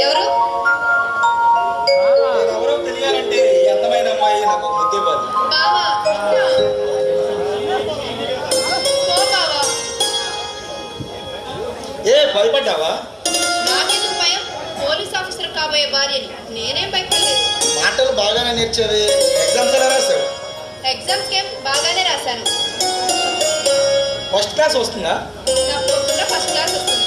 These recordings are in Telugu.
ఎవరు? ఎవరో తెలియాలంటే ఈ అందమైన అమ్మాయి నాకు ముద్దే బాధ. బావా బావా, ఏ భయపడ్డావా? నాకెందుకు భయం? పోలీస్ ఆఫీసర్ కాబోయే భార్యని, నేనేం భయపడలేదు. మాటలు బాగానే నేర్చేవి. ఎగ్జామ్స్ ఎలా రాసావు? ఎగ్జామ్స్ ఏం బాగానే రాశాను. ఫస్ట్ క్లాస్ వస్తుందా? తప్పకుండా ఫస్ట్ క్లాస్ వస్తుంది.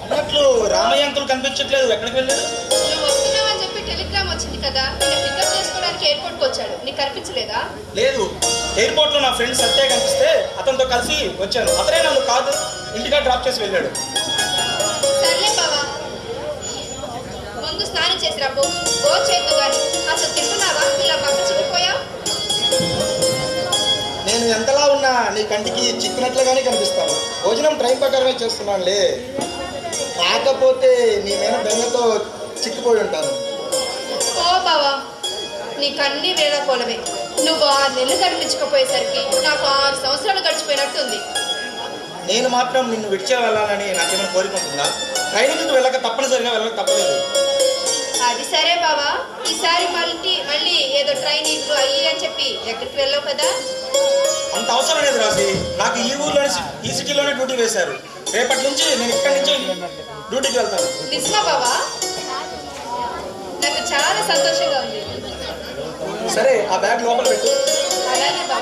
అన్నట్లు రామయ్య అంకుల్ కనిపించట్లేదు, ఎక్కడికి వెళ్ళాడు? నువ్వు వస్తున్నావని చెప్పి టెలిగ్రామ్ వచ్చింది కదా, నేను పికప్ చేసుకోవడానికి ఎయిర్పోర్ట్కి వచ్చాడు. నీకు కనిపించలేదా? లేదు, ఎయిర్పోర్ట్ లో నా ఫ్రెండ్ సత్య కనిపిస్తే అతనితో కలిసి వచ్చాను. అతనే నన్ను కాదు ఇంటిగా డ్రాప్ చేసి వెళ్ళాడు. సర్లే బావా, ముందు స్నానం చేసి రాబో. గో చేద్దు కానీ అసలు తింటున్నావా? ఇలా పక్క చిక్కిపోయా. నేను ఎంతలా ఉన్నా నీ కంటికి చిక్కినట్లుగానే కనిపిస్తాను. భోజనం ట్రైన్ ప్రకారమే చేస్తున్నానులే, కాకపోతే నీ మీద బెంగతో చిక్కిపోయి ఉంటాను. ఓ బావా, నీకన్నీ వేళకోలమే. నువ్వు 6 నెలలు కనిపించకపోయేసరికి నాకు 6 సంవత్సరాలు గడిచిపోయినట్టుంది. నేను మాత్రం నిన్ను విడిచే వెళ్ళాలని నాకేమైనా కోరుకుంటుందా? ట్రైనింగ్కి వెళ్ళక తప్పనిసరిగా వెళ్ళక తప్పలేదు. అది సరే బావా, ఈసారి మళ్ళీ ఏదో ట్రైనింగ్లు అయ్యి అని చెప్పి ఎక్కడికి వెళ్ళావు కదా. అంత అవసరం లేదు రాసి. నాకు ఈ ఊర్లోనే ఈ సిటీలోనే డ్యూటీ వేశారు. రేపటి నుంచి నేను ఇక్కడి నుంచి డ్యూటీకి వెళ్తాను. నిజమా బావా? నాకు చాలా సంతోషంగా ఉంది. సరే, ఆ బ్యాగ్ లోపల పెట్టు. అలాగే బావా.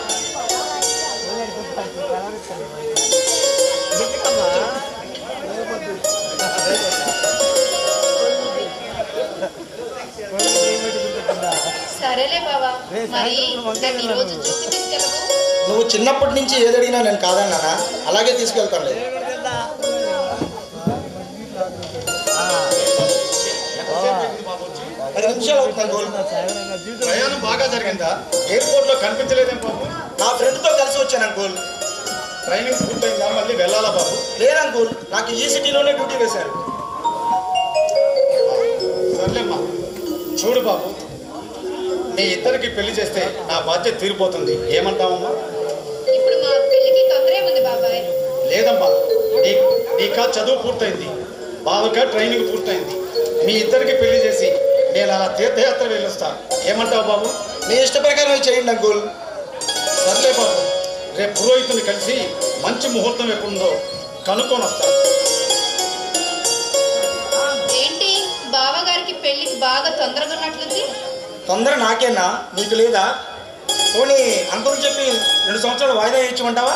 సరేలే బావా, మరి నన్ను ఈరోజు జూకి తీసుకెళ్ళవు? నువ్వు చిన్నప్పటి నుంచి ఏదడిగినా నేను కాదన్నానా? అలాగే తీసుకెళ్తానులే. 10 నిమిషాలు అవుతుంది గోల్. ప్రయాణం బాగా జరిగిందా? ఎయిర్పోర్ట్ లో కనిపించలేదేం బాబు? నా ఫ్రెండ్తో కలిసి వచ్చాను అంకుల్. ట్రైనింగ్ పూర్తయిందా? మళ్ళీ వెళ్ళాలా బాబు? లేదు అంకుల్, నాకు ఈ సిటీలోనే డ్యూటీ వేశారు. సర్లేమ్మా, చూడు బాబు, మీ ఇద్దరికి పెళ్లి చేస్తే నా బాధ్యత తీరిపోతుంది. ఏమంటావమ్మా? ఇప్పుడు మా పెళ్ళికి తొందర ఏముంది బాబాయ్? లేదమ్మా, నీకా చదువు పూర్తయింది, బావగా ట్రైనింగ్ పూర్తయింది. మీ ఇద్దరికి పెళ్లి చేసి నేను అలా తీర్థయాత్ర వెళ్ళొస్తా. ఏమంటావు బాబు? మీ ఇష్ట ప్రకారం చేయండి అంకుల్. సర్లే బాబు, రేపు పురోహితుని కలిసి మంచి ముహూర్తం ఎప్పుడుందో కనుక్కొని వస్తా. ఏంటి బావగారికి పెళ్ళికి బాగా తొందరగా ఉన్నట్లుంది? తొందర నాకేనా, నీకు లేదా? పోనీ అంకుల్ చెప్పి 2 సంవత్సరాలు వాయిదా ఇచ్చమంటావా?